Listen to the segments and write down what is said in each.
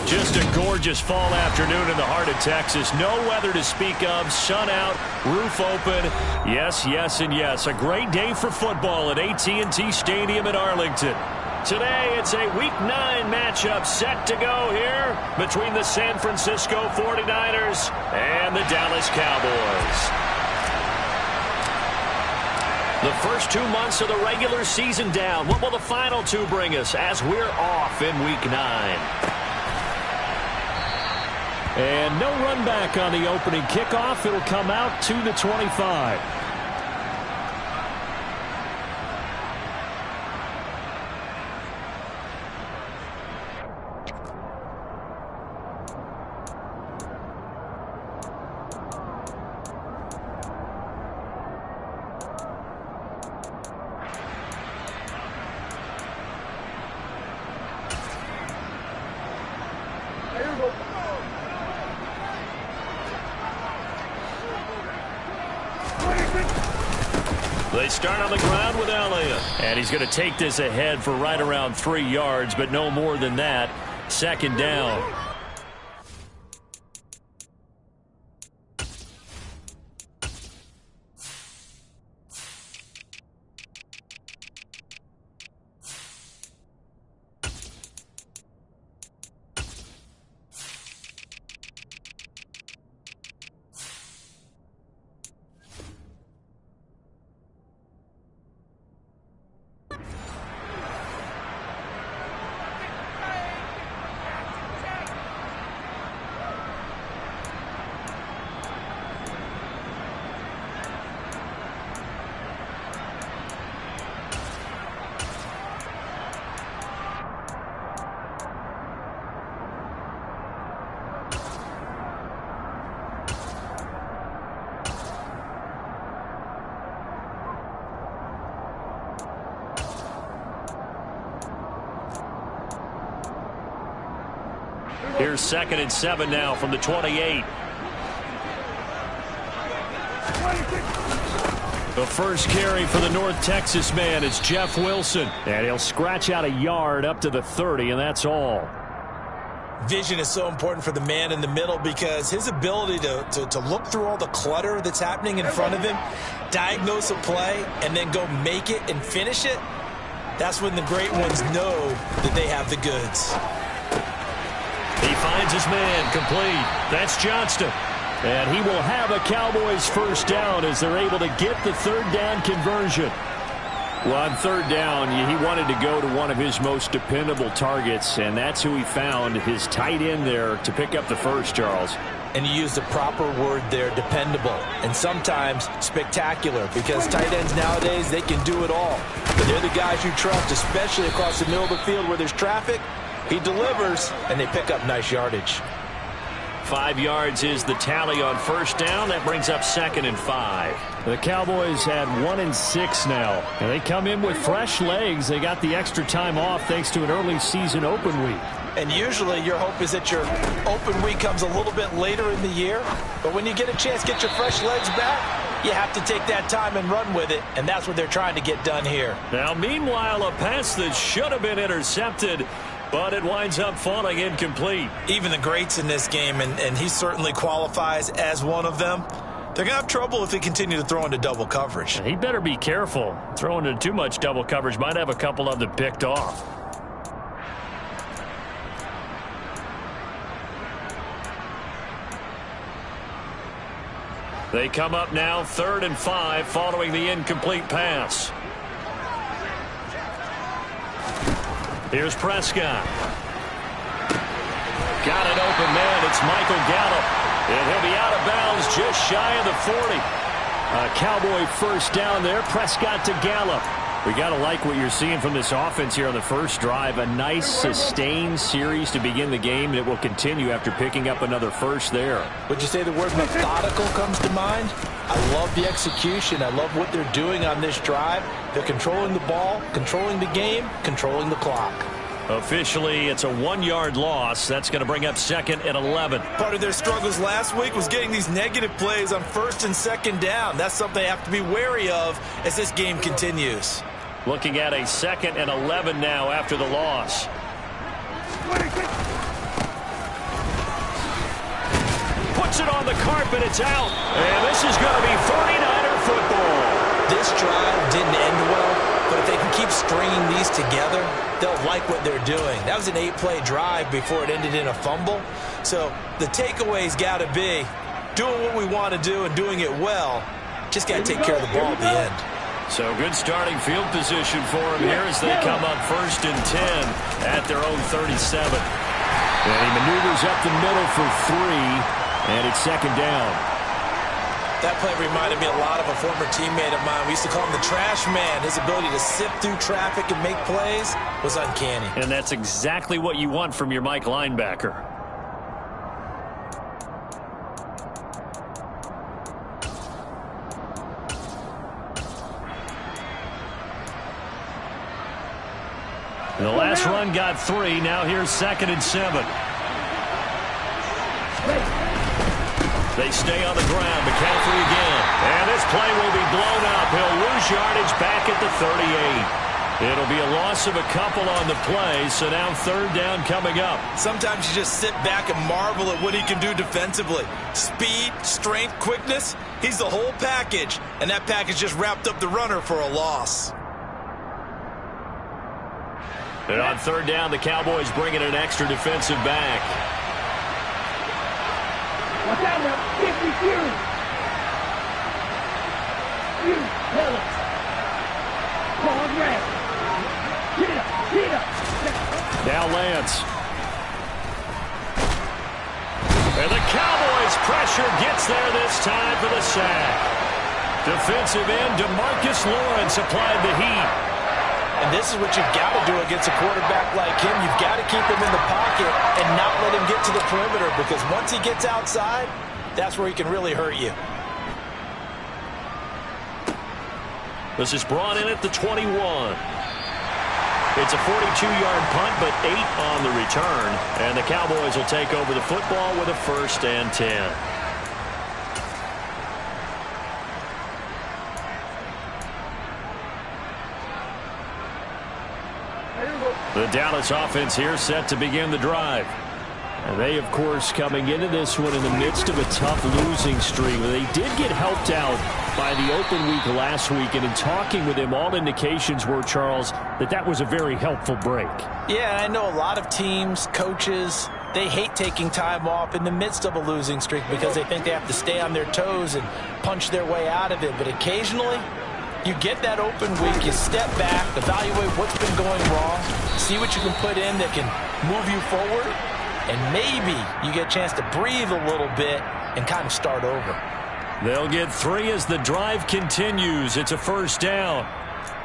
Just a gorgeous fall afternoon in the heart of Texas. No weather to speak of. Sun out, roof open. Yes, yes, and yes. A great day for football at AT&T Stadium in Arlington. Today, it's a Week 9 matchup set to go here between the San Francisco 49ers and the Dallas Cowboys. The first 2 months of the regular season down. What will the final 2 bring us as we're off in Week 9? And no run back on the opening kickoff. It'll come out to the 25. They start on the ground with Elliott. And he's going to take this ahead for right around 3 yards, but no more than that. Second down. Here's 2nd and 7 now from the 28. The first carry for the North Texas man is Jeff Wilson. And he'll scratch out a yard up to the 30, and that's all. Vision is so important for the man in the middle because his ability to look through all the clutter that's happening in front of him, diagnose a play, and then go make it and finish it, that's when the great ones know that they have the goods. He finds his man complete. That's Johnston. And he will have a Cowboys first down as they're able to get the 3rd down conversion. Well, on 3rd down, he wanted to go to one of his most dependable targets, and that's who he found, his tight end there, to pick up the first, Charles. And you used the proper word there, dependable, and sometimes spectacular, because tight ends nowadays, they can do it all. But they're the guys you trust, especially across the middle of the field where there's traffic. He delivers, and they pick up nice yardage. 5 yards is the tally on first down. That brings up 2nd and 5. The Cowboys had 1 and 6 now, and they come in with fresh legs. They got the extra time off thanks to an early season open week. And usually your hope is that your open week comes a little bit later in the year. But when you get a chance to get your fresh legs back, you have to take that time and run with it, and that's what they're trying to get done here. Now, meanwhile, a pass that should have been intercepted, but it winds up falling incomplete. Even the greats in this game, and he certainly qualifies as one of them, they're going to have trouble if they continue to throw into double coverage. He better be careful. Throwing into too much double coverage might have a couple of them picked off. They come up now 3rd and 5 following the incomplete pass. Here's Prescott. Got an open man. It's Michael Gallup. And he'll be out of bounds just shy of the 40. A Cowboy first down there. Prescott to Gallup. We got to like what you're seeing from this offense here on the first drive. A nice sustained series to begin the game, and it will continue after picking up another first there. Would you say the word methodical comes to mind? I love the execution. I love what they're doing on this drive. They're controlling the ball, controlling the game, controlling the clock. Officially, it's a 1-yard loss. That's going to bring up 2nd and 11. Part of their struggles last week was getting these negative plays on 1st and 2nd down. That's something they have to be wary of as this game continues. Looking at a 2nd and 11 now after the loss. puts it on the carpet. It's out. And this is going to be 49er football. This drive didn't end well, but if they can keep stringing these together, they'll like what they're doing. That was an 8-play drive before it ended in a fumble. So the takeaway's got to be doing what we want to do and doing it well. Just got to take care of the ball at the end. So good starting field position for him here as they come up 1st and 10 at their own 37. And he maneuvers up the middle for 3, and it's 2nd down. That play reminded me a lot of a former teammate of mine. We used to call him the trash man. His ability to sift through traffic and make plays was uncanny. And that's exactly what you want from your Mike linebacker. The last run got 3. Now here's 2nd and 7. They stay on the ground. McCaffrey again. And this play will be blown up. He'll lose yardage back at the 38. It'll be a loss of a couple on the play, so now 3rd down coming up. Sometimes you just sit back and marvel at what he can do defensively. Speed, strength, quickness. He's the whole package. And that package just wrapped up the runner for a loss. And on 3rd down, the Cowboys bring in an extra defensive back. Watch out now. 50 Fury. Fury, tell us. Pause red. Get it up. Get it up. Now Lance. And the Cowboys pressure gets there this time for the sack. Defensive end DeMarcus Lawrence applied the heat. And this is what you've got to do against a quarterback like him. You've got to keep him in the pocket and not let him get to the perimeter, because once he gets outside, that's where he can really hurt you. This is brought in at the 21. It's a 42-yard punt, but 8 on the return. And the Cowboys will take over the football with a 1st and 10. The Dallas offense here set to begin the drive. And they, of course, coming into this one in the midst of a tough losing streak. They did get helped out by the open week last week, and in talking with him, all indications were, Charles, that was a very helpful break. Yeah, I know a lot of teams, coaches, they hate taking time off in the midst of a losing streak because they think they have to stay on their toes and punch their way out of it. But occasionally, you get that open week, you step back, evaluate what's been going wrong, see what you can put in that can move you forward, and maybe you get a chance to breathe a little bit and kind of start over. They'll get 3 as the drive continues. It's a 1st down.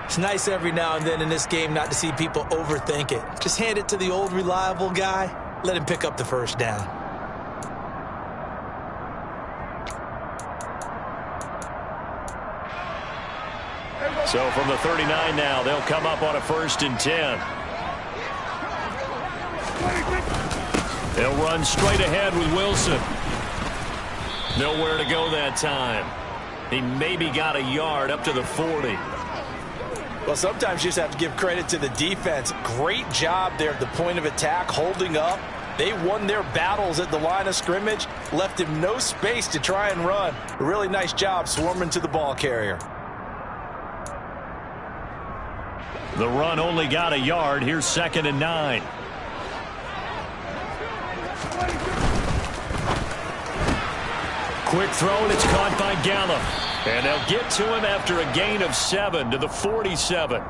It's nice every now and then in this game not to see people overthink it. Just hand it to the old reliable guy, let him pick up the 1st down. So from the 39 now, they'll come up on a 1st and 10. They'll run straight ahead with Wilson. Nowhere to go that time. He maybe got a yard up to the 40. Well, sometimes you just have to give credit to the defense. Great job there at the point of attack, holding up. They won their battles at the line of scrimmage, left him no space to try and run. A really nice job swarming to the ball carrier. The run only got a yard. Here's 2nd and 9. Quick throw, and it's caught by Gallup. And they'll get to him after a gain of 7 to the 47.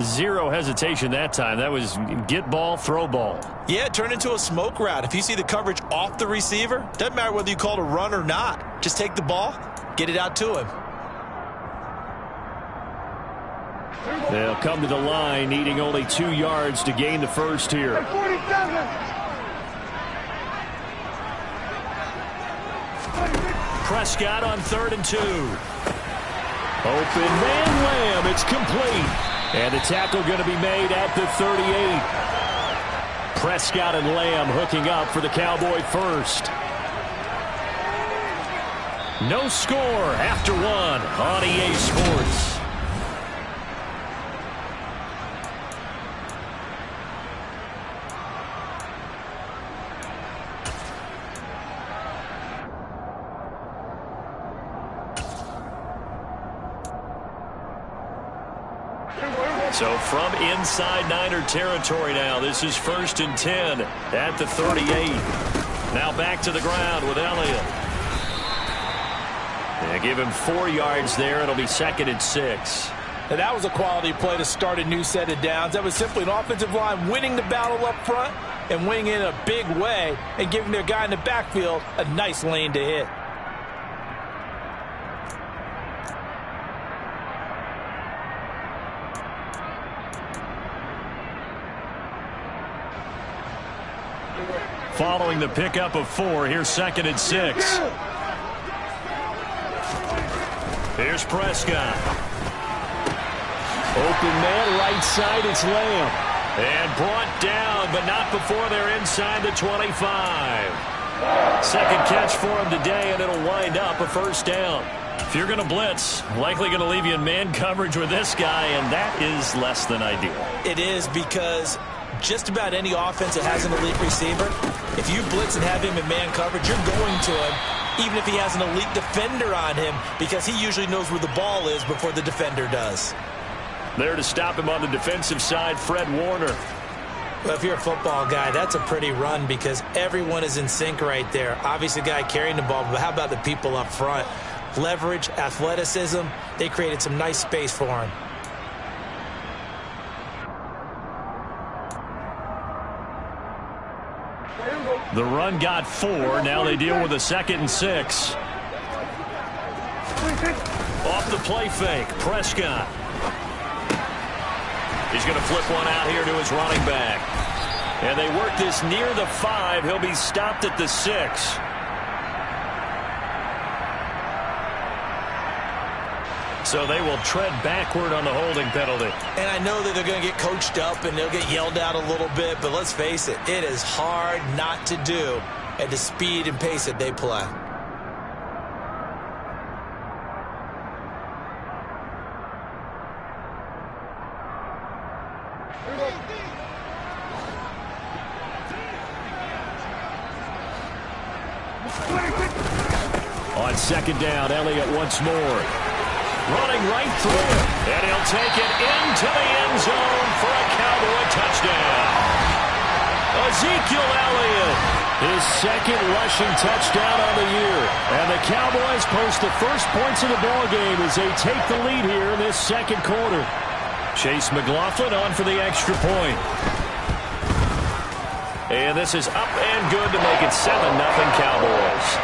Zero hesitation that time. That was get ball, throw ball. Yeah, it turned into a smoke route. If you see the coverage off the receiver, doesn't matter whether you call it a run or not. Just take the ball, get it out to him. They'll come to the line, needing only 2 yards to gain the 1st here. 47. Prescott on 3rd and 2. Open man Lamb. It's complete. And the tackle going to be made at the 38. Prescott and Lamb hooking up for the Cowboy 1st. No score after 1 on EA Sports. So from inside Niner territory now, this is 1st and 10 at the 38. Now back to the ground with Elliott. They give him 4 yards there. It'll be 2nd and 6. And that was a quality play to start a new set of downs. That was simply an offensive line winning the battle up front and winning in a big way and giving their guy in the backfield a nice lane to hit. Following the pickup of 4, here's 2nd and 6. Here's Prescott. Open man, right side, it's Lamb. And brought down, but not before they're inside the 25. Second catch for him today, and it'll wind up a 1st down. If you're going to blitz, likely going to leave you in man coverage with this guy, and that is less than ideal. It is, because just about any offense that has an elite receiver, if you blitz and have him in man coverage, you're going to him, even if he has an elite defender on him, because he usually knows where the ball is before the defender does. There to stop him on the defensive side, Fred Warner. Well, if you're a football guy, that's a pretty run because everyone is in sync right there. Obviously, the guy carrying the ball, but how about the people up front? Leverage, athleticism, they created some nice space for him. The run got 4. Now they deal with a 2nd and 6. Off the play fake, Prescott. He's going to flip one out here to his running back. And they work this near the 5. He'll be stopped at the 6. So they will tread backward on the holding penalty. And I know that they're going to get coached up and they'll get yelled out a little bit, but let's face it, it is hard not to do at the speed and pace that they play. On 2nd down, Elliott once more. Running right through it. And he'll take it into the end zone for a Cowboy touchdown. Ezekiel Elliott, his 2nd rushing touchdown on the year. And the Cowboys post the first points of the ballgame as they take the lead here in this 2nd quarter. Chase McLaughlin on for the extra point. And this is up and good to make it 7-0 Cowboys.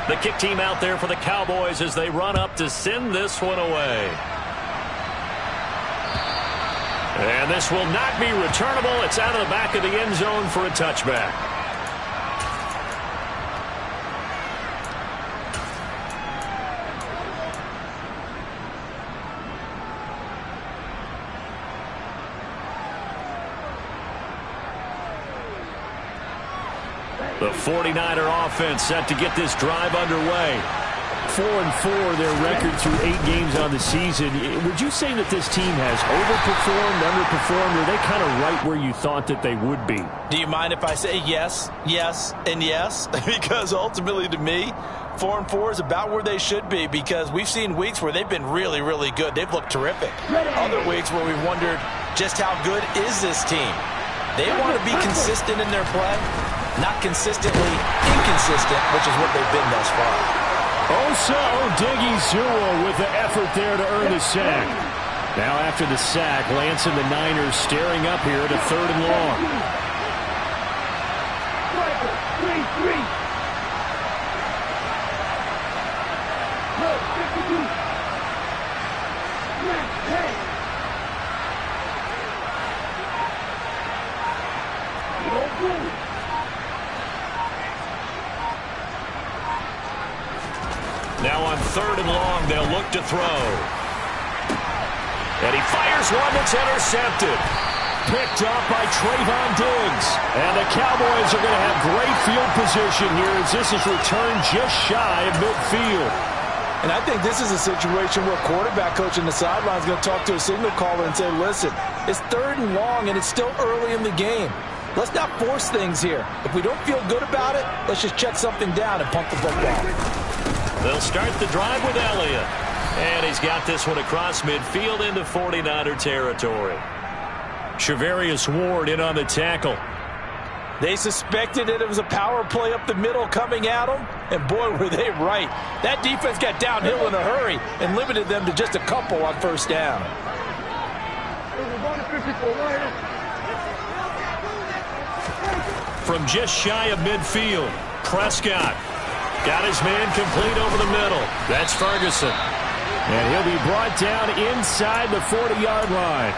The kick team out there for the Cowboys as they run up to send this one away. And this will not be returnable. It's out of the back of the end zone for a touchback. The 49er offense set to get this drive underway. 4-4 their record through 8 games on the season. Would you say that this team has overperformed, underperformed, or are they kind of right where you thought that they would be? Do you mind if I say yes, yes, and yes? Because ultimately to me, 4-4 is about where they should be because we've seen weeks where they've been really, really good. They've looked terrific. Other weeks where we've wondered just how good is this team. They want to be consistent in their play. Not consistently inconsistent, which is what they've been thus far. Osa Odighizuwa with the effort there to earn the sack. Now after the sack, Lance and the Niners staring up here at a 3rd and long. Now on 3rd and long, they'll look to throw. And he fires one that's intercepted. Picked up by Trayvon Diggs. And the Cowboys are going to have great field position here as this is returned just shy of midfield. And I think this is a situation where quarterback coach in the sideline is going to talk to a signal caller and say, listen, it's 3rd and long and it's still early in the game. let's not force things here. If we don't feel good about it, let's just check something down and pump the football. They'll start the drive with Elliott. And he's got this one across midfield into 49er territory. Shavarius Ward in on the tackle. They suspected that it was a power play up the middle coming at them, and boy, were they right. That defense got downhill in a hurry and limited them to just a couple on first down. From just shy of midfield, Prescott got his man complete over the middle. That's Ferguson. And he'll be brought down inside the 40-yard line.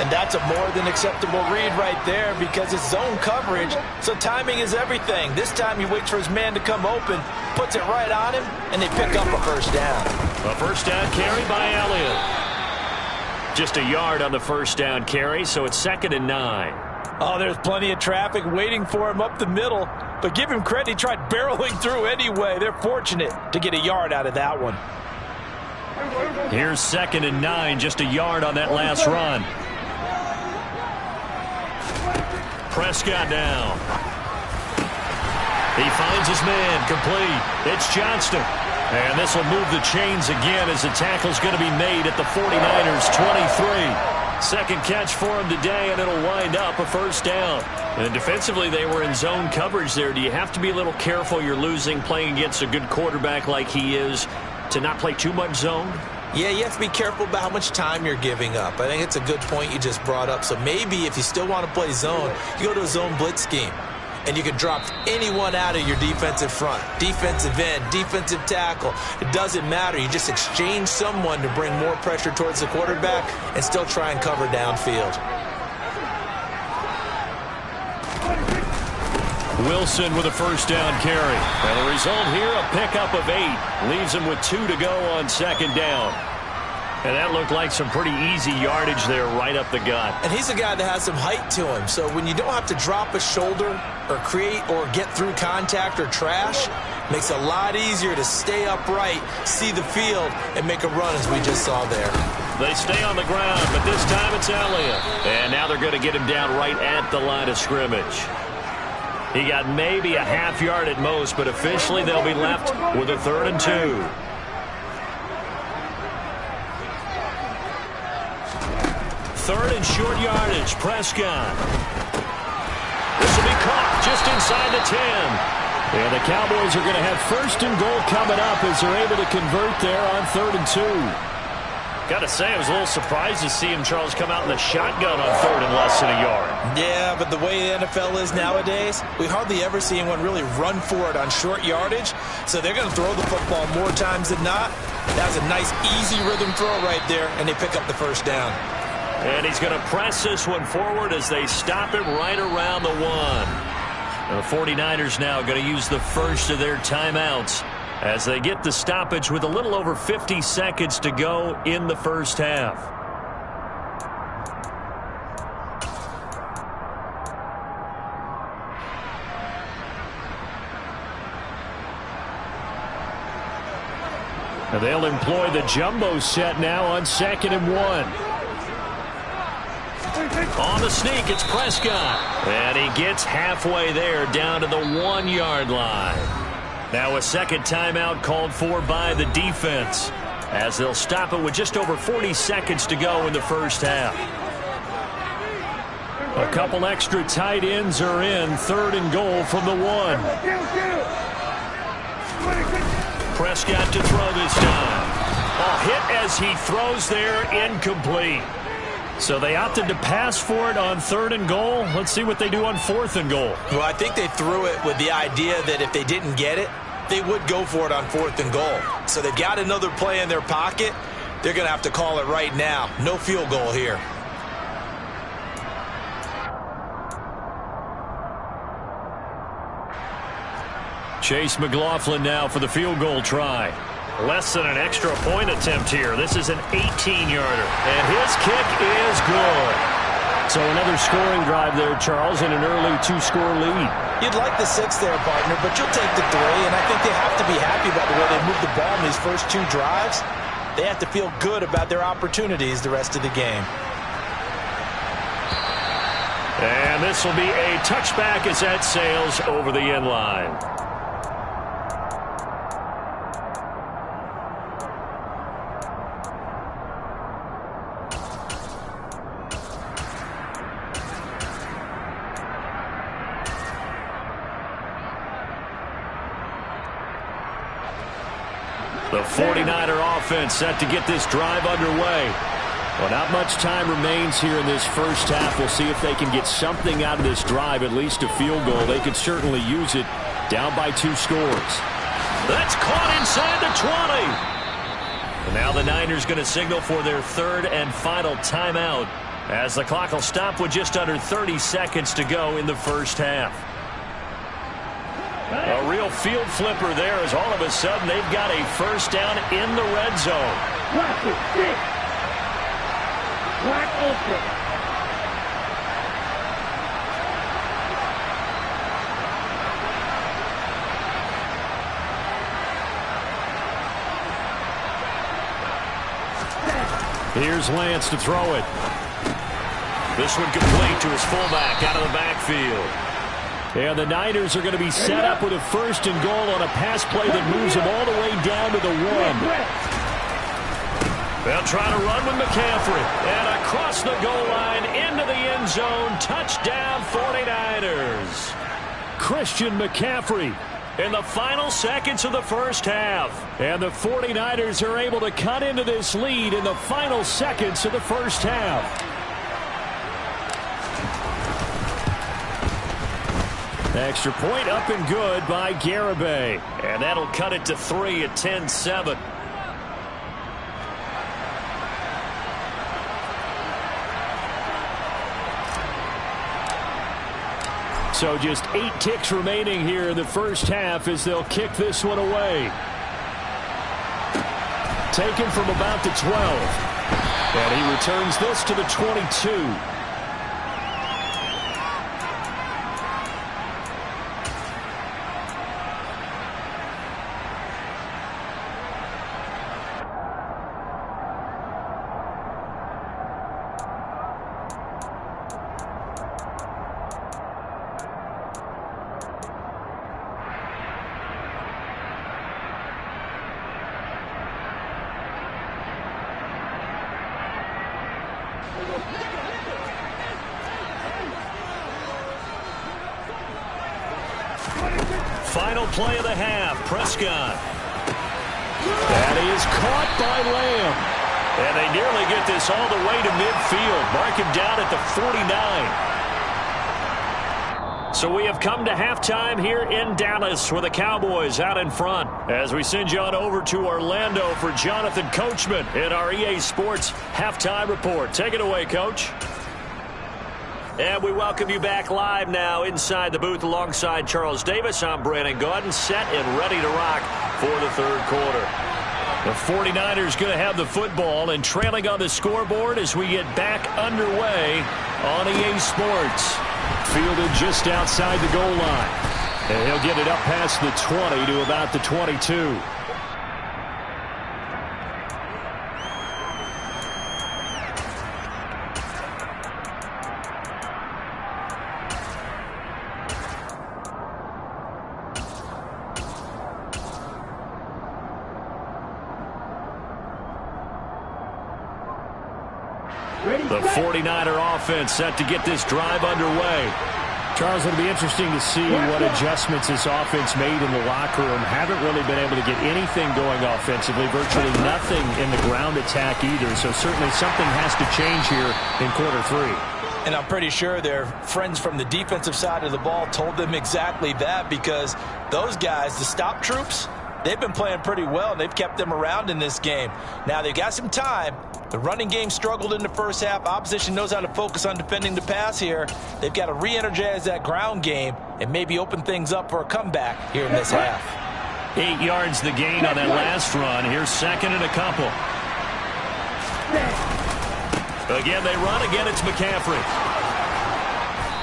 And that's a more than acceptable read right there because it's zone coverage, so timing is everything. This time he waits for his man to come open, puts it right on him, and they pick up a first down. A first down carry by Elliott. Just a yard on the first down carry, so it's 2nd and 9. Oh, there's plenty of traffic waiting for him up the middle, but give him credit, he tried barreling through anyway. They're fortunate to get a yard out of that one. Here's 2nd and 9, just a yard on that last run. Prescott down. He finds his man complete. It's Johnston. And this will move the chains again as the tackle's going to be made at the 49ers 23. Second catch for him today, and it'll wind up a first down. And defensively, they were in zone coverage there. Do you have to be a little careful? You're losing, playing against a good quarterback like he is, to not play too much zone? Yeah, you have to be careful about how much time you're giving up. I think it's a good point you just brought up. So maybe if you still want to play zone, you go to a zone blitz scheme. And you can drop anyone out of your defensive front. Defensive end, defensive tackle. It doesn't matter. You just exchange someone to bring more pressure towards the quarterback and still try and cover downfield. Wilson with a first down carry. And the result here, a pickup of 8. Leaves him with 2 to go on second down. And that looked like some pretty easy yardage there right up the gut. And he's a guy that has some height to him. So when you don't have to drop a shoulder or create or get through contact or trash, makes it a lot easier to stay upright, see the field, and make a run as we just saw there. They stay on the ground, but this time it's Elliott. And now they're going to get him down right at the line of scrimmage. He got maybe a half yard at most, but officially they'll be left with a 3rd and 2. Third and short yardage, Prescott. This will be caught just inside the 10. And the Cowboys are going to have 1st and goal coming up as they're able to convert there on 3rd and 2. Got to say, I was a little surprised to see him, Charles, come out in the shotgun on 3rd and less than a yard. Yeah, but the way the NFL is nowadays, we hardly ever see anyone really run for it on short yardage. So they're going to throw the football more times than not. That was a nice, easy rhythm throw right there, and they pick up the first down. And he's going to press this one forward as they stop it right around the 1. The 49ers now going to use the first of their timeouts as they get the stoppage with a little over 50 seconds to go in the first half. And they'll employ the jumbo set now on 2nd and 1. On the sneak, it's Prescott. And he gets halfway there down to the 1-yard line. Now a second timeout called for by the defense as they'll stop it with just over 40 seconds to go in the first half. A couple extra tight ends are in. 3rd and goal from the 1. Prescott to throw this time. A hit as he throws there, incomplete. So they opted to pass for it on 3rd and goal. Let's see what they do on 4th and goal. Well, I think they threw it with the idea that if they didn't get it, they would go for it on 4th and goal. So they've got another play in their pocket. They're going to have to call it right now. No field goal here. Chase McLaughlin now for the field goal try. Less than an extra point attempt here. This is an 18-yarder. And his kick is good. So another scoring drive there, Charles, and an early 2-score lead. You'd like the 6 there, partner, but you'll take the 3. And I think they have to be happy about the way they moved the ball in these first 2 drives. They have to feel good about their opportunities the rest of the game. And this will be a touchback as that sails over the end line. The 49er offense set to get this drive underway. Well, not much time remains here in this first half. We'll see if they can get something out of this drive, at least a field goal. They could certainly use it, down by 2 scores. That's caught inside the 20. And now the Niners going to signal for their 3rd and final timeout, as the clock will stop with just under 30 seconds to go in the first half. A real field flipper there, as all of a sudden they've got a first down in the red zone. Watch it, 6. Wide open. Here's Lance to throw it. This one complete to his fullback out of the backfield. And the Niners are going to be set up with a 1st and goal on a pass play that moves them all the way down to the 1. They'll try to run with McCaffrey. And across the goal line into the end zone. Touchdown 49ers. Christian McCaffrey in the final seconds of the first half. And the 49ers are able to cut into this lead in the final seconds of the first half. Extra point up and good by Garibay. And that'll cut it to 3 at 10-7. So just 8 ticks remaining here in the first half as they'll kick this one away. Taken from about the 12. And he returns this to the 22. Final play of the half. Prescott. That is caught by Lamb. And they nearly get this all the way to midfield. Mark him down at the 49. So we have come to halftime here in Dallas with the Cowboys out in front. As we send you on over to Orlando for Jonathan Coachman in our EA Sports halftime report. Take it away, Coach. And we welcome you back live now inside the booth alongside Charles Davis. I'm Brandon Gaudin, set and ready to rock for the 3rd quarter. The 49ers going to have the football and trailing on the scoreboard as we get back underway on EA Sports. Fielded just outside the goal line. And he'll get it up past the 20 to about the 22. The 49er offense set to get this drive underway. Charles, it'll be interesting to see what adjustments this offense made in the locker room. Haven't really been able to get anything going offensively, virtually nothing in the ground attack either. So certainly something has to change here in quarter 3. And I'm pretty sure their friends from the defensive side of the ball told them exactly that, because those guys, the stop troops, they've been playing pretty well, and they've kept them around in this game. Now, they've got some time. The running game struggled in the first half. Opposition knows how to focus on defending the pass here. They've got to re-energize that ground game and maybe open things up for a comeback here in this half. 8 yards the gain on that last run. Here's 2nd and a couple. Again, they run. Again, it's McCaffrey.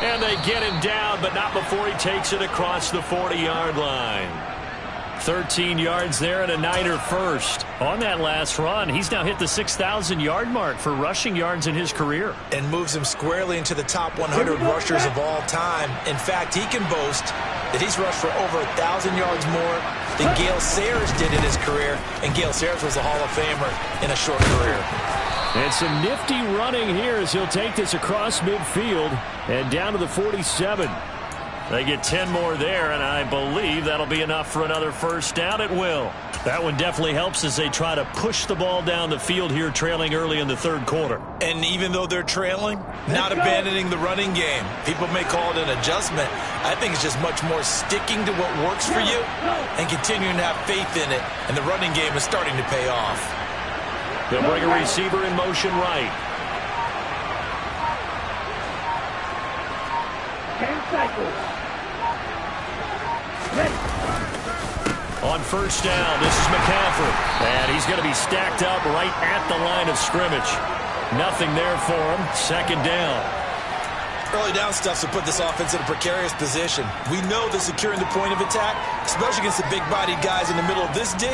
And they get him down, but not before he takes it across the 40-yard line. 13 yards there and a Niner first. On that last run, he's now hit the 6,000-yard mark for rushing yards in his career. And moves him squarely into the top 100 rushers of all time. In fact, he can boast that he's rushed for over 1,000 yards more than Gale Sayers did in his career. And Gale Sayers was a Hall of Famer in a short career. And some nifty running here as he'll take this across midfield and down to the 47. They get 10 more there, and I believe that'll be enough for another first down. It will. That one definitely helps as they try to push the ball down the field here, trailing early in the third quarter. And even though they're trailing, not abandoning the running game. People may call it an adjustment. I think it's just much more sticking to what works for you and continuing to have faith in it. And the running game is starting to pay off. They'll bring a receiver in motion right. 10 cycles. On first down, this is McCaffrey. And he's going to be stacked up right at the line of scrimmage. Nothing there for him. Second down. Early down stuff to put this offense in a precarious position. We know that securing the point of attack, especially against the big-bodied guys in the middle of this D,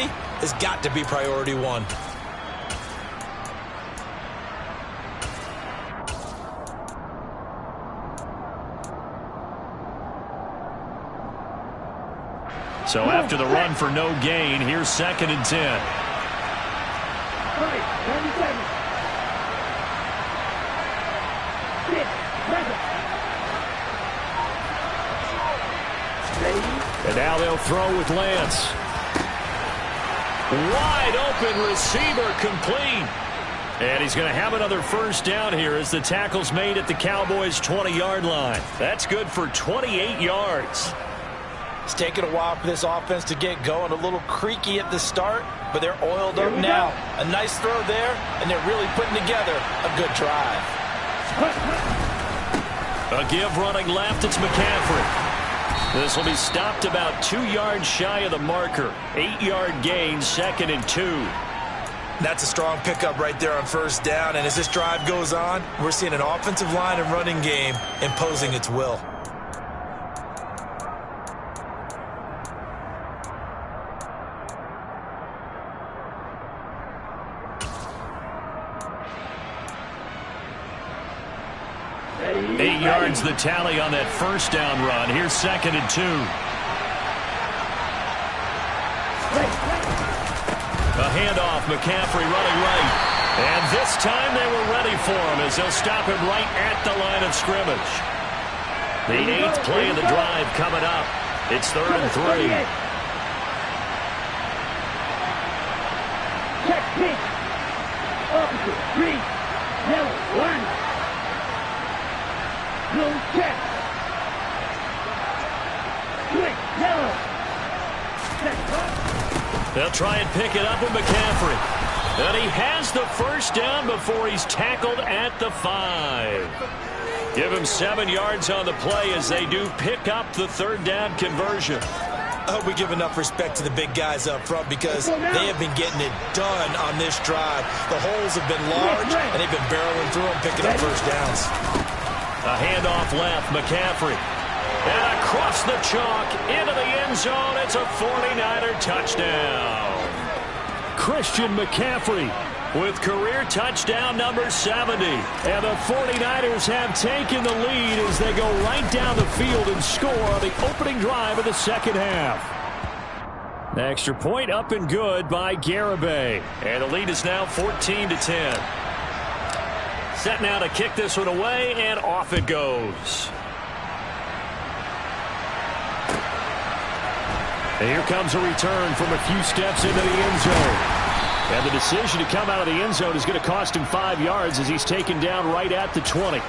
has got to be priority one. So after the run for no gain, here's 2nd and 10. And now they'll throw with Lance. Wide open receiver complete. And he's going to have another first down here as the tackle's made at the Cowboys' 20-yard line. That's good for 28 yards. It's taken a while for this offense to get going. A little creaky at the start, but they're oiled up now. A nice throw there, and they're really putting together a good drive. A give running left, it's McCaffrey. This will be stopped about 2 yards shy of the marker. 8-yard gain, 2nd and 2. That's a strong pickup right there on first down, and as this drive goes on, we're seeing an offensive line and running game imposing its will. Eight yards the tally on that first down run. Here's 2nd and 2. A handoff, McCaffrey running right. And this time they were ready for him as they'll stop him right at the line of scrimmage. The 8th play of the drive coming up. It's 3rd and 3. Check pitch. Opposite. 3. Yellow. 1. Blue check. Switch. Yellow. They'll try and pick it up with McCaffrey. And he has the first down before he's tackled at the 5. Give him 7 yards on the play as they do pick up the 3rd down conversion. I hope we give enough respect to the big guys up front because they have been getting it done on this drive. The holes have been large, and they've been barreling through them, picking up first downs. A handoff left, McCaffrey. And across the chalk, into the end zone, it's a 49er touchdown. Christian McCaffrey with career touchdown number 70. And the 49ers have taken the lead as they go right down the field and score on the opening drive of the second half. The extra point up and good by Garibay. And the lead is now 14-10. Set now to kick this one away, and off it goes. And here comes a return from a few steps into the end zone. And the decision to come out of the end zone is going to cost him 5 yards as he's taken down right at the 20.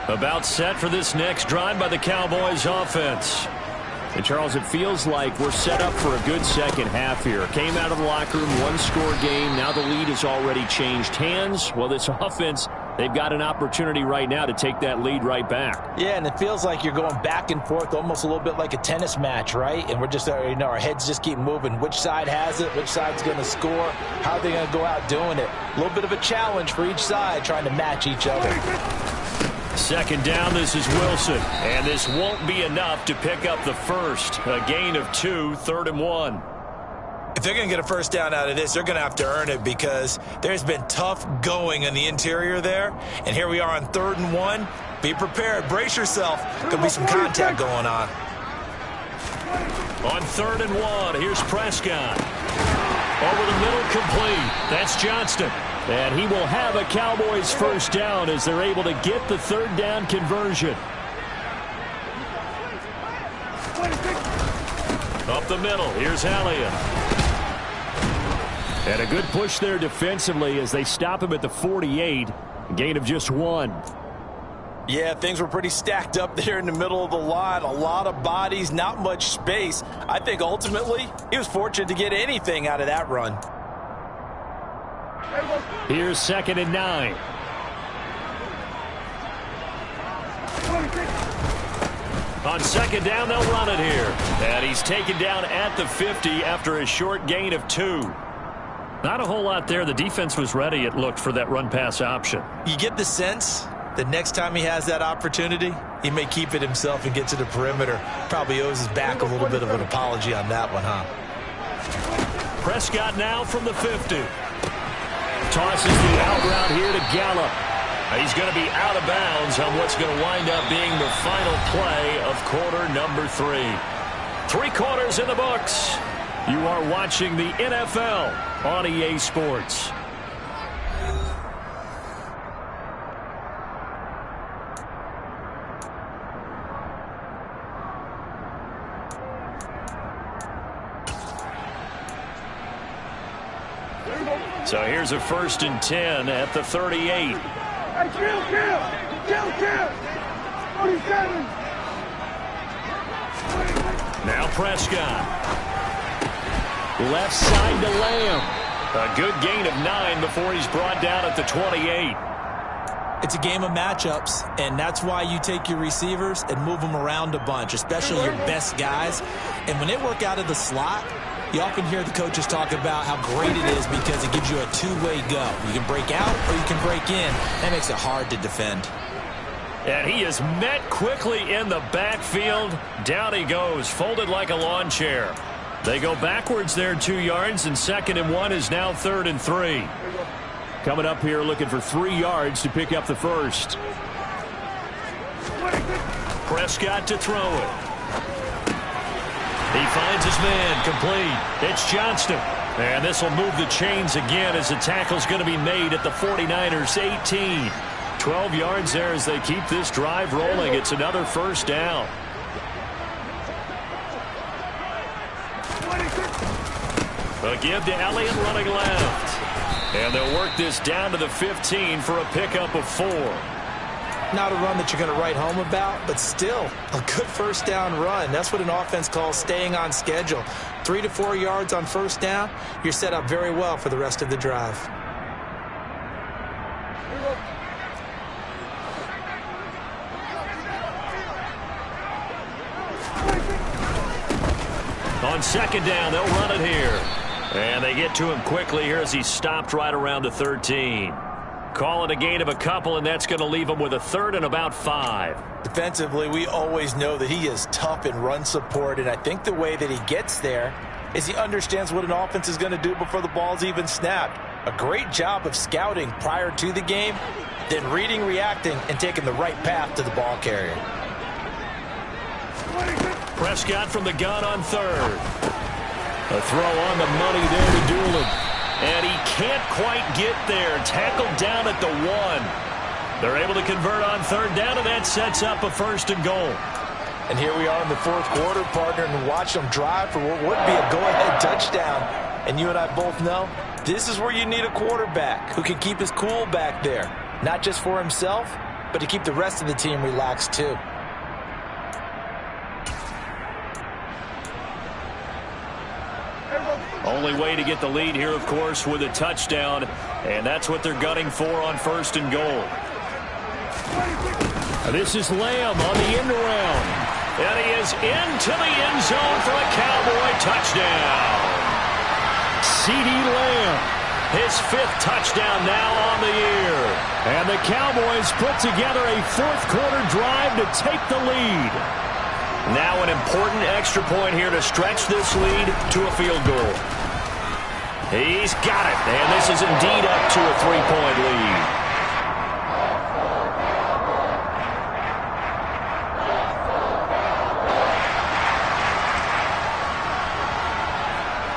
About set for this next drive by the Cowboys offense. And Charles, it feels like we're set up for a good second half here. Came out of the locker room, one-score game. Now the lead has already changed hands. Well, this offense They've got an opportunity right now to take that lead right back. Yeah, and it feels like you're going back and forth, almost a little bit like a tennis match, right? And we're just, our heads just keep moving. Which side has it? Which side's going to score? How are they going to go out doing it? A little bit of a challenge for each side, trying to match each other. Second down, this is Wilson. And this won't be enough to pick up the first. A gain of 2, 3rd and 1. If they're going to get a first down out of this, they're going to have to earn it because there's been tough going on the interior there. And here we are on 3rd and 1. Be prepared. Brace yourself. Could be some contact going on. On 3rd and 1, here's Prescott. Over the middle, complete. That's Johnston. And he will have a Cowboys first down as they're able to get the 3rd down conversion. Up the middle, here's Elliott. And a good push there defensively as they stop him at the 48. A gain of just 1. Yeah, things were pretty stacked up there in the middle of the line. A lot of bodies, not much space. I think ultimately he was fortunate to get anything out of that run. Here's 2nd and 9. On 2nd down, they'll run it here. And he's taken down at the 50 after a short gain of 2. Not a whole lot there. The defense was ready, it looked, for that run-pass option. You get the sense that next time he has that opportunity, he may keep it himself and get to the perimeter. Probably owes his back a little bit of an apology on that one, huh? Prescott now from the 50. Tosses the out route here to Gallup. He's going to be out of bounds on what's going to wind up being the final play of quarter number 3. 3 quarters in the books. You are watching the NFL on EA Sports. So here's a 1st and 10 at the 38. Hey, kill. 47. Now Prescott. Left side to Lamb. A good gain of 9 before he's brought down at the 28. It's a game of matchups, and that's why you take your receivers and move them around a bunch, especially your best guys. And when they work out of the slot, you often hear the coaches talk about how great it is because it gives you a two-way go. You can break out or you can break in. That makes it hard to defend. And he is met quickly in the backfield. Down he goes, folded like a lawn chair. They go backwards there 2 yards, and 2nd and 1 is now 3rd and 3. Coming up here looking for 3 yards to pick up the first. Prescott to throw it. He finds his man, complete. It's Johnston. And this will move the chains again as the tackle's going to be made at the 49ers 18. 12 yards there as they keep this drive rolling. It's another first down. A give to Elliott running left. And they'll work this down to the 15 for a pickup of 4. Not a run that you're going to write home about, but still a good first down run. That's what an offense calls staying on schedule. 3 to 4 yards on first down, you're set up very well for the rest of the drive. On 2nd down, they'll run it here. And they get to him quickly here as he stopped right around the 13. Call it a gain of a couple, and that's going to leave him with a 3rd and about 5. Defensively, we always know that he is tough in run support, and I think the way that he gets there is he understands what an offense is going to do before the ball's even snapped. A great job of scouting prior to the game, then reading, reacting, and taking the right path to the ball carrier. Prescott from the gun on 3rd. A throw on the money there to Doolin. And he can't quite get there. Tackled down at the 1. They're able to convert on 3rd down, and that sets up a 1st and goal. And here we are in the 4th quarter, partner, and watch them drive for what would be a go-ahead touchdown. And you and I both know this is where you need a quarterback who can keep his cool back there. Not just for himself, but to keep the rest of the team relaxed too. Only way to get the lead here, of course, with a touchdown. And that's what they're gunning for on 1st and goal. This is Lamb on the end around. And he is into the end zone for a Cowboy touchdown. CeeDee Lamb, his 5th touchdown now on the year. And the Cowboys put together a 4th-quarter drive to take the lead. Now an important extra point here to stretch this lead to a field goal. He's got it, and this is indeed up to a 3-point lead.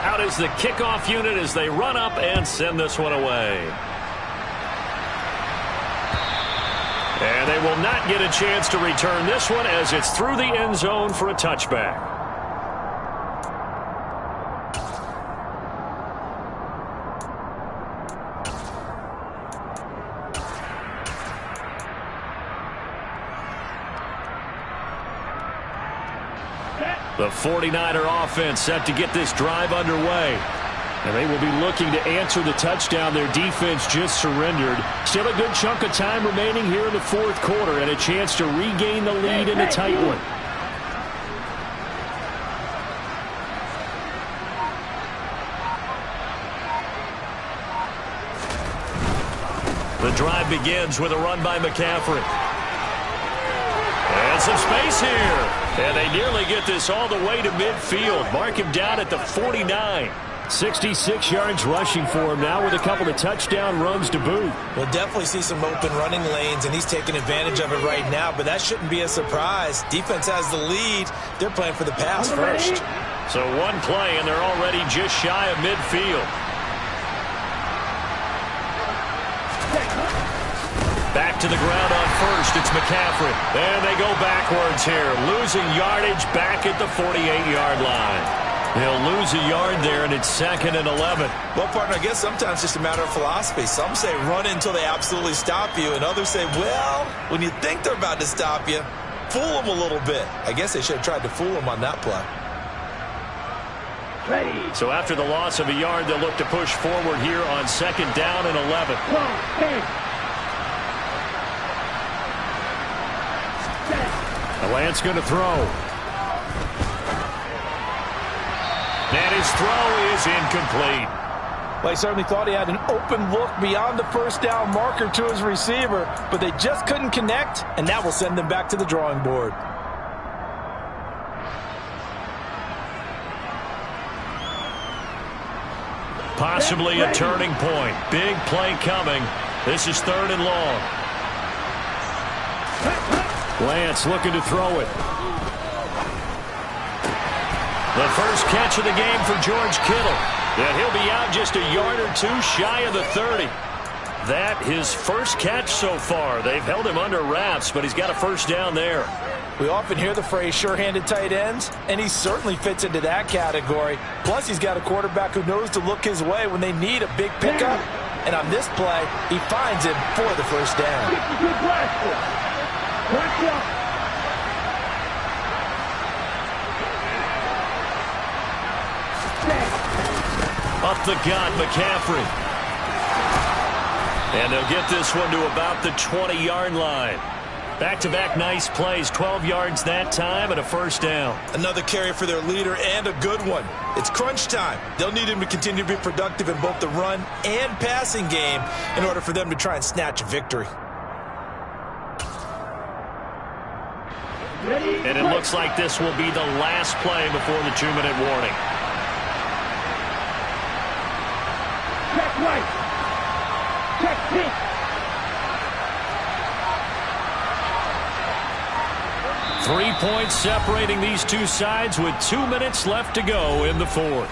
Out is the kickoff unit as they run up and send this one away. And they will not get a chance to return this one as it's through the end zone for a touchback. The 49er offense set to get this drive underway. And they will be looking to answer the touchdown their defense just surrendered. Still a good chunk of time remaining here in the 4th quarter and a chance to regain the lead in a tight one. The drive begins with a run by McCaffrey. And some space here. And they nearly get this all the way to midfield. Mark him down at the 49. 66 yards rushing for him now with a couple of touchdown runs to boot. We'll definitely see some open running lanes, and he's taking advantage of it right now, but that shouldn't be a surprise. Defense has the lead. They're playing for the pass first. So one play, and they're already just shy of midfield. Back to the ground on first. It's McCaffrey. And they go backwards here, losing yardage back at the 48-yard line. They'll lose a yard there, and it's 2nd and 11. Well, partner, I guess sometimes it's just a matter of philosophy. Some say run until they absolutely stop you, and others say, well, when you think they're about to stop you, fool them a little bit. I guess they should have tried to fool them on that play. Ready. So after the loss of a yard, they'll look to push forward here on 2nd down and 11. Lance going to throw. And his throw is incomplete. Well, he certainly thought he had an open look beyond the first down marker to his receiver, but they just couldn't connect, and that will send them back to the drawing board. Possibly a turning point. Big play coming. This is 3rd and long. Lance looking to throw it. The first catch of the game for George Kittle. And he'll be out just a yard or two shy of the 30. That his first catch so far. They've held him under wraps, but he's got a first down there. We often hear the phrase sure-handed tight ends, and he certainly fits into that category. Plus, he's got a quarterback who knows to look his way when they need a big pickup. And on this play, he finds him for the first down. Up the gut, McCaffrey. And they'll get this one to about the 20-yard line. Back-to-back nice plays, 12 yards that time and a first down. Another carry for their leader and a good one. It's crunch time. They'll need him to continue to be productive in both the run and passing game in order for them to try and snatch a victory. And it looks like this will be the last play before the 2-minute warning. Check right. Check pitch. Three points separating these two sides with 2 minutes left to go in the 4th.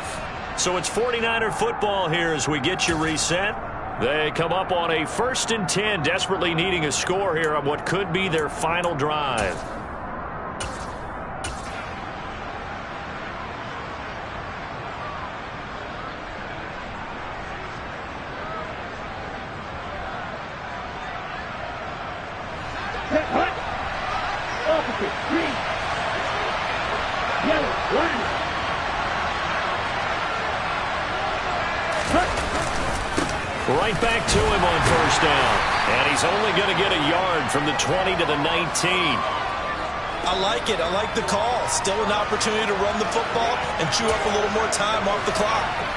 So it's 49er football here as we get you reset. They come up on a 1st and 10, desperately needing a score here on what could be their final drive. Right back to him on first down. And he's only going to get a yard from the 20 to the 19. I like it. I like the call. Still an opportunity to run the football and chew up a little more time off the clock.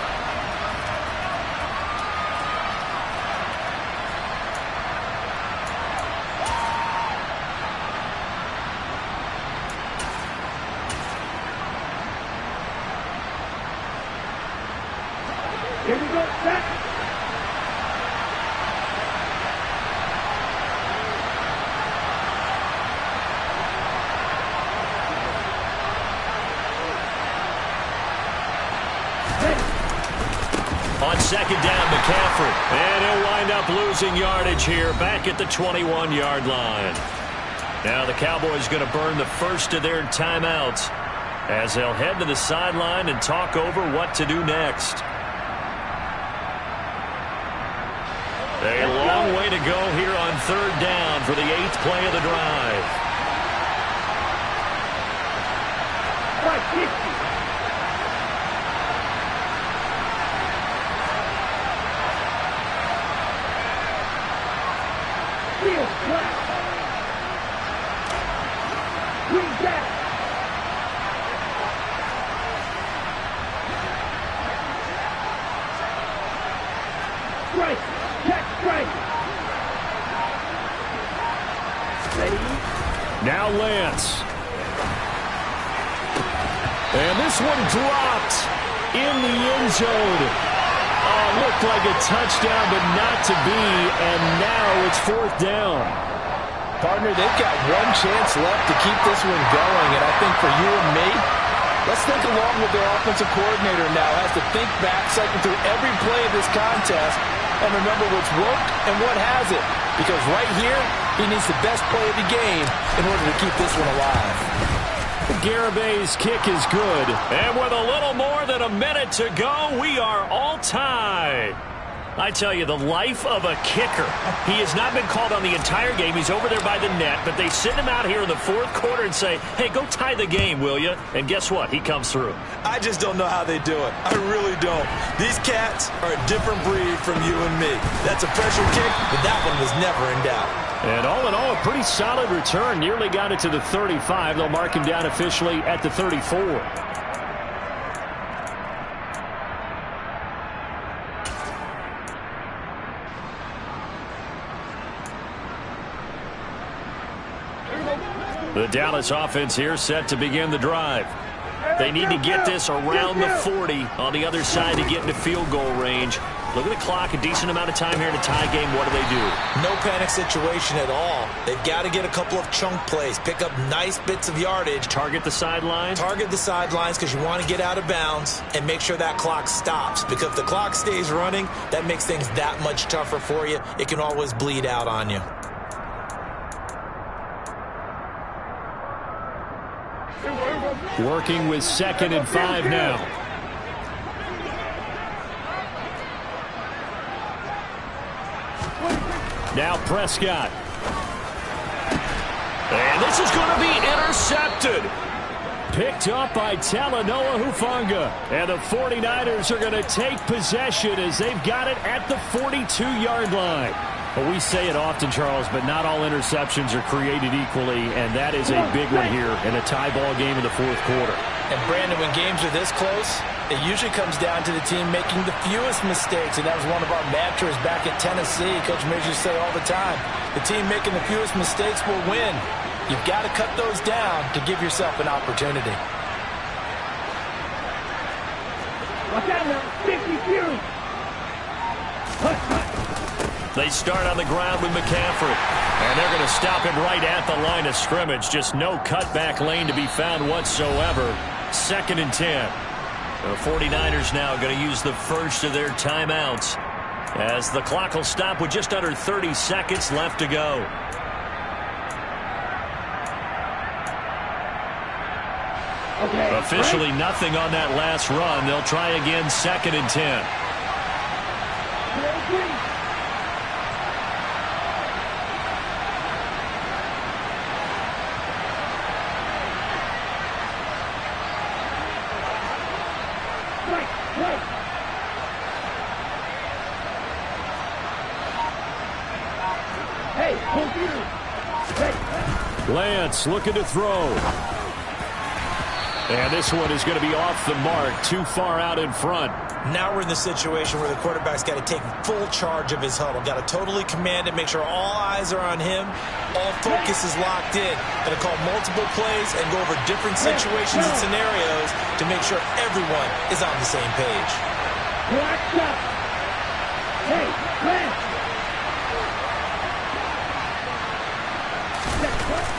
Here we go, set. On second down, McCaffrey. And he'll wind up losing yardage here back at the 21-yard line. Now the Cowboys going to burn the first of their timeouts as they'll head to the sideline and talk over what to do next. A long way to go here on third down for the 8th play of the drive. Right, 60. Field flat. Green back. Strike. Check strike. Ready. Now Lance. And this one dropped in the end zone. Looked like a touchdown, but not to be, and now it's 4th down. Partner, they've got one chance left to keep this one going, and I think for you and me, let's think along with their offensive coordinator now. Has to think back, cycle through every play of this contest, and remember what's worked and what hasn't. Because right here, he needs the best play of the game in order to keep this one alive. Garabay's kick is good. And with a little more than a minute to go, we are all tied. I tell you, the life of a kicker. He has not been called on the entire game. He's over there by the net, but they send him out here in the 4th quarter and say, hey, go tie the game, will you? And guess what? He comes through. I just don't know how they do it. I really don't. These cats are a different breed from you and me. That's a pressure kick, but that one was never in doubt. And all in all, a pretty solid return. Nearly got it to the 35. They'll mark him down officially at the 34. The Dallas offense here set to begin the drive. They need to get this around the 40 on the other side to get into field goal range. Look at the clock, a decent amount of time here in a tie game. What do they do? No panic situation at all. They've got to get a couple of chunk plays, pick up nice bits of yardage. Target the sideline? Target the sidelines because you want to get out of bounds and make sure that clock stops. Because if the clock stays running, that makes things that much tougher for you. It can always bleed out on you. Working with 2nd and 5 now. Now Prescott. And this is going to be intercepted. Picked up by Talanoa Hufanga. And the 49ers are going to take possession as they've got it at the 42-yard line. Well, we say it often, Charles, but not all interceptions are created equally, and that is a big one here in a tie ball game in the 4th quarter. And, Brandon, when games are this close, it usually comes down to the team making the fewest mistakes, and that was one of our mantras back at Tennessee. Coach Midge used to say all the time, the team making the fewest mistakes will win. You've got to cut those down to give yourself an opportunity. Watch out now, 50 Fury. They start on the ground with McCaffrey. And they're going to stop him right at the line of scrimmage. Just no cutback lane to be found whatsoever. 2nd and 10. The 49ers now going to use the first of their timeouts as the clock will stop with just under 30 seconds left to go. Okay, officially nothing on that last run. They'll try again 2nd and 10. Lance looking to throw. And this one is going to be off the mark, too far out in front. Now we're in the situation where the quarterback's got to take full charge of his huddle. Got to totally command it, make sure all eyes are on him. All focus is locked in. Going to call multiple plays and go over different situations and scenarios to make sure everyone is on the same page. Watch up. Hey, Lance.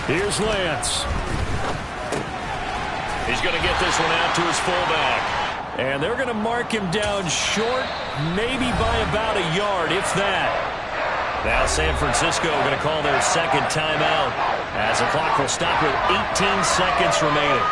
Here's Lance. He's going to get this one out to his fullback. And they're going to mark him down short, maybe by about a yard, if that. Now San Francisco going to call their second timeout as the clock will stop with 18 seconds remaining.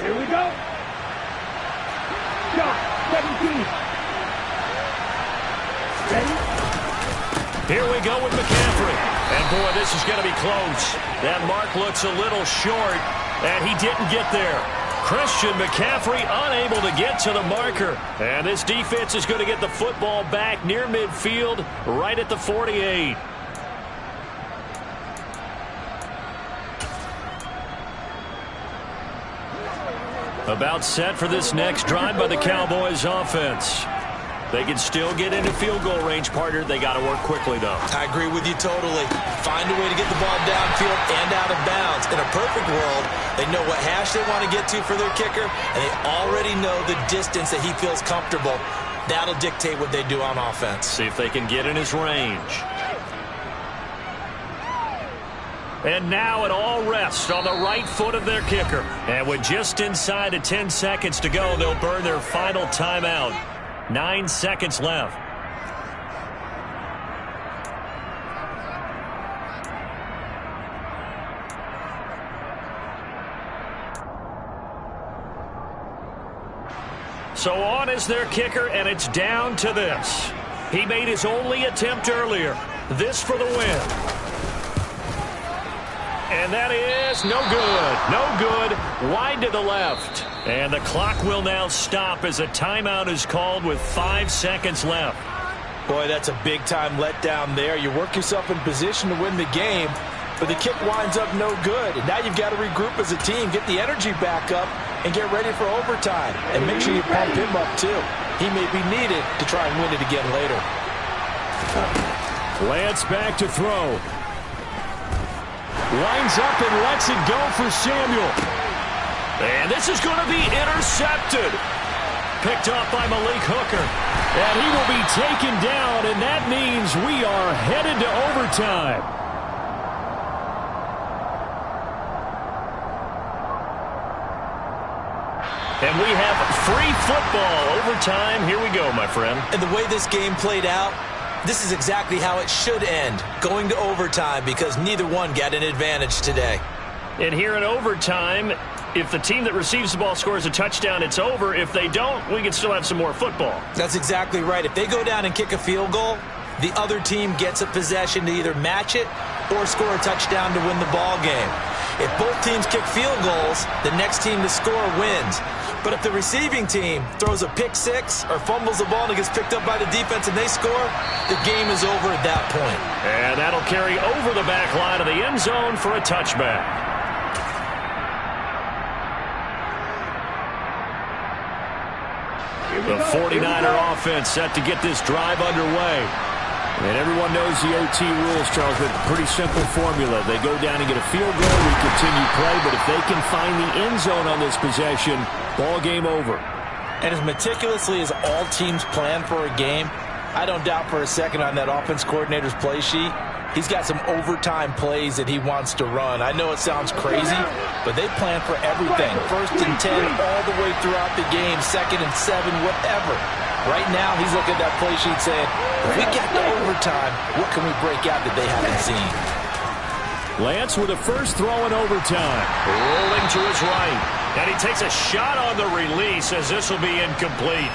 Here we go. Shot, 17. Ready? Here we go with McCaffrey. And boy, this is going to be close. That mark looks a little short, and he didn't get there. Christian McCaffrey unable to get to the marker. And this defense is going to get the football back near midfield, right at the 48. About set for this next drive by the Cowboys offense. They can still get into field goal range, partner. They got to work quickly, though. I agree with you totally. Find a way to get the ball downfield and out of bounds. In a perfect world, they know what hash they want to get to for their kicker, and they already know the distance that he feels comfortable. That'll dictate what they do on offense. See if they can get in his range. And now it all rests on the right foot of their kicker. And with just inside of 10 seconds to go, they'll burn their final timeout. 9 seconds left. So on is their kicker, and it's down to this. He made his only attempt earlier. This for the win. And that is no good. No good. Wide to the left. And the clock will now stop as a timeout is called with 5 seconds left. Boy, that's a big-time letdown there. You work yourself in position to win the game, but the kick winds up no good. And now you've got to regroup as a team, get the energy back up, and get ready for overtime. And make sure you pump him up, too. He may be needed to try and win it again later. Lance back to throw. Lines up and lets it go for Samuel. And this is going to be intercepted. Picked up by Malik Hooker. And he will be taken down, and that means we are headed to overtime. And we have free football. Overtime. Here we go, my friend. And the way this game played out, this is exactly how it should end, going to overtime, because neither one got an advantage today. And here in overtime, if the team that receives the ball scores a touchdown, it's over. If they don't, we can still have some more football. That's exactly right. If they go down and kick a field goal, the other team gets a possession to either match it or score a touchdown to win the ball game. If both teams kick field goals, the next team to score wins. But if the receiving team throws a pick six or fumbles the ball and it gets picked up by the defense and they score, the game is over at that point. And that'll carry over the back line of the end zone for a touchback. The 49er offense set to get this drive underway. And everyone knows the OT rules, Charles, but pretty simple formula. They go down and get a field goal, we continue play, but if they can find the end zone on this possession, ball game over. And as meticulously as all teams plan for a game, I don't doubt for a second on that offense coordinator's play sheet, he's got some overtime plays that he wants to run. I know it sounds crazy, but they plan for everything. 1st and 10 all the way throughout the game, 2nd and 7, whatever. Right now, he's looking at that play sheet saying, if we get to overtime, what can we break out that they haven't seen? Lance with a first throw in overtime. Rolling to his right. And he takes a shot on the release as this will be incomplete.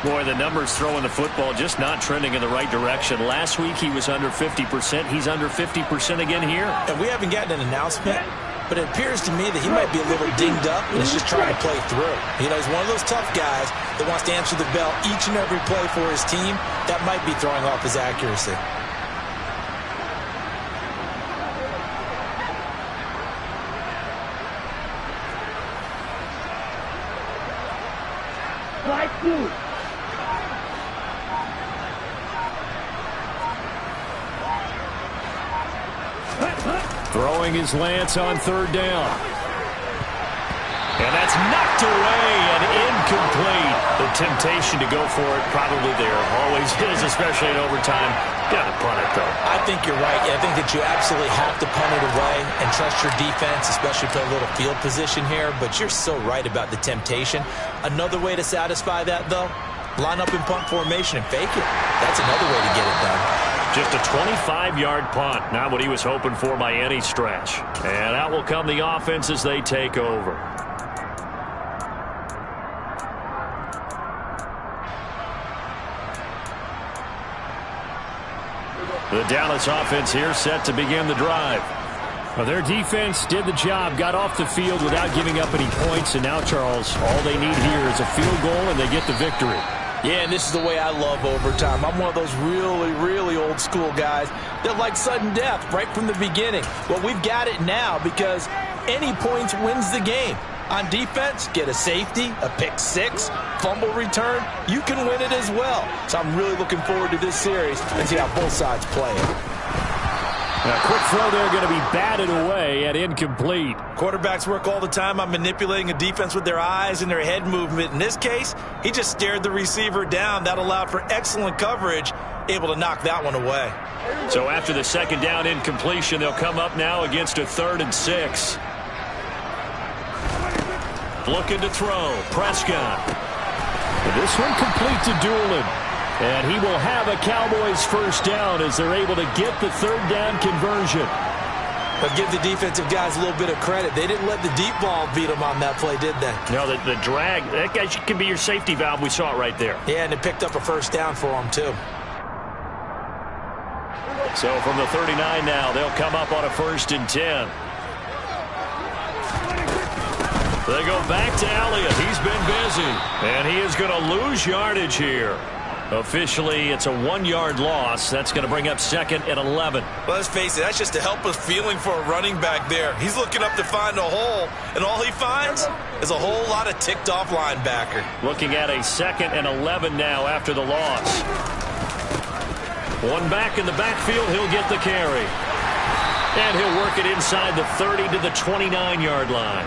Boy, the numbers throwing the football just not trending in the right direction. Last week he was under 50%. He's under 50% again here. And we haven't gotten an announcement, but it appears to me that he might be a little dinged up and is just trying to play through. You know, he's one of those tough guys that wants to answer the bell each and every play for his team. That might be throwing off his accuracy. Strike two. Throwing his lance on third down. And that's knocked away and incomplete. The temptation to go for it probably there. Always is, especially in overtime. Got to punt it, though. I think you're right. I think that you absolutely have to punt it away and trust your defense, especially play a little field position here. But you're so right about the temptation. Another way to satisfy that, though, line up in punt formation and fake it. That's another way to get it done. Just a 25-yard punt. Not what he was hoping for by any stretch. And out will come the offense as they take over. The Dallas offense here set to begin the drive. Well, their defense did the job, got off the field without giving up any points. And now, Charles, all they need here is a field goal and they get the victory. Yeah, and this is the way I love overtime. I'm one of those really, really old school guys that like sudden death right from the beginning. Well, we've got it now because any points wins the game. On defense, get a safety, a pick six, fumble return, you can win it as well. So I'm really looking forward to this series and see how both sides play it. A quick throw there going to be batted away and incomplete. Quarterbacks work all the time on manipulating a defense with their eyes and their head movement. In this case, he just stared the receiver down. That allowed for excellent coverage, able to knock that one away. So after the second down incompletion, they'll come up now against a 3rd and 6. Looking to throw. Prescott. And this one complete to Doolin. And he will have a Cowboys first down as they're able to get the 3rd down conversion. But give the defensive guys a little bit of credit. They didn't let the deep ball beat them on that play, did they? No, the drag, that guy can be your safety valve. We saw it right there. Yeah, and it picked up a first down for them, too. So from the 39 now, they'll come up on a 1st and 10. They go back to Elliott. He's been busy. And he is going to lose yardage here. Officially, it's a 1-yard loss. That's going to bring up 2nd and 11. Well, let's face it, that's just a helpless feeling for a running back there. He's looking up to find a hole, and all he finds is a whole lot of ticked-off linebacker. Looking at a 2nd and 11 now after the loss. One back in the backfield, he'll get the carry. And he'll work it inside the 30 to the 29-yard line.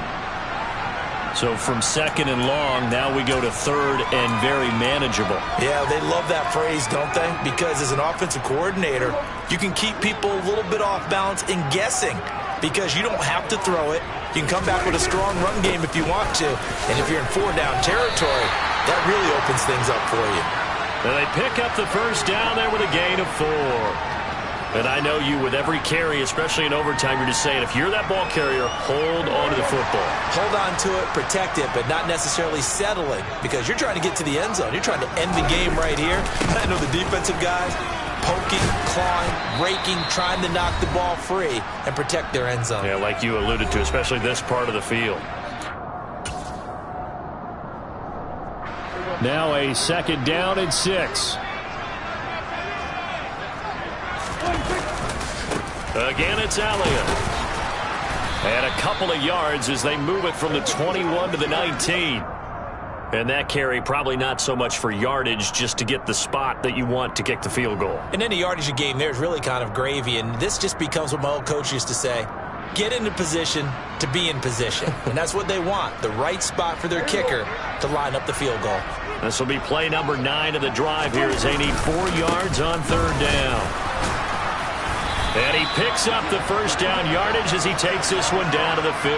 So from 2nd and long, now we go to 3rd and very manageable. Yeah, they love that phrase, don't they? Because as an offensive coordinator, you can keep people a little bit off balance and guessing because you don't have to throw it. You can come back with a strong run game if you want to. And if you're in 4-down territory, that really opens things up for you. And they pick up the first down there with a gain of 4. And I know you, with every carry, especially in overtime, you're just saying, if you're that ball carrier, hold on to the football. Hold on to it, protect it, but not necessarily settling because you're trying to get to the end zone. You're trying to end the game right here. I know the defensive guys poking, clawing, raking, trying to knock the ball free and protect their end zone. Yeah, like you alluded to, especially this part of the field. Now a 2nd down and 6. Again, it's Elliott. And a couple of yards as they move it from the 21 to the 19. And that carry probably not so much for yardage, just to get the spot that you want to kick the field goal. And any yardage you gain there is really kind of gravy. And this just becomes what my old coach used to say. Get into position to be in position. And that's what they want, the right spot for their kicker to line up the field goal. This will be play number 9 of the drive here as they need 4 yards on 3rd down. And he picks up the first down yardage as he takes this one down to the 15.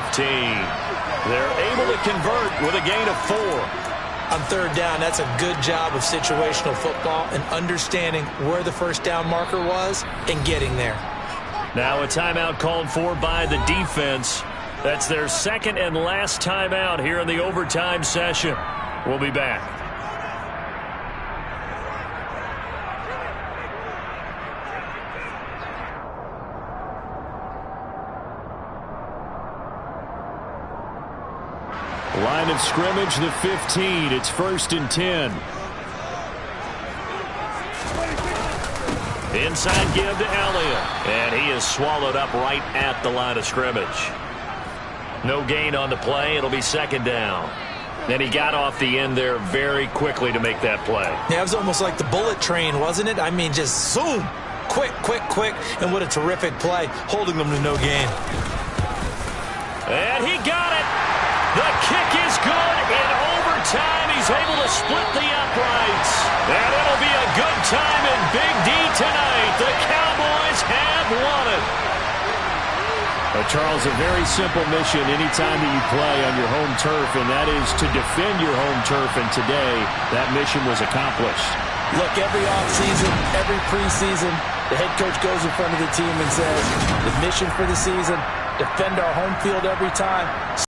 They're able to convert with a gain of 4. On 3rd down, that's a good job of situational football and understanding where the first down marker was and getting there. Now a timeout called for by the defense. That's their second and last timeout here in the overtime session. We'll be back. Line of scrimmage, the 15. It's 1st and 10. Inside give to Elliott. And he is swallowed up right at the line of scrimmage. No gain on the play. It'll be 2nd down. And he got off the end there very quickly to make that play. Yeah, it was almost like the bullet train, wasn't it? I mean, just zoom. Quick, quick, quick. And what a terrific play, holding them to no gain. And he got it. The kick is good. In overtime, he's able to split the uprights. And it'll be a good time in Big D tonight. The Cowboys have won it. Charles, a very simple mission anytime that you play on your home turf, and that is to defend your home turf. And today, that mission was accomplished. Look, every offseason, every preseason, the head coach goes in front of the team and says, the mission for the season, defend our home field every time.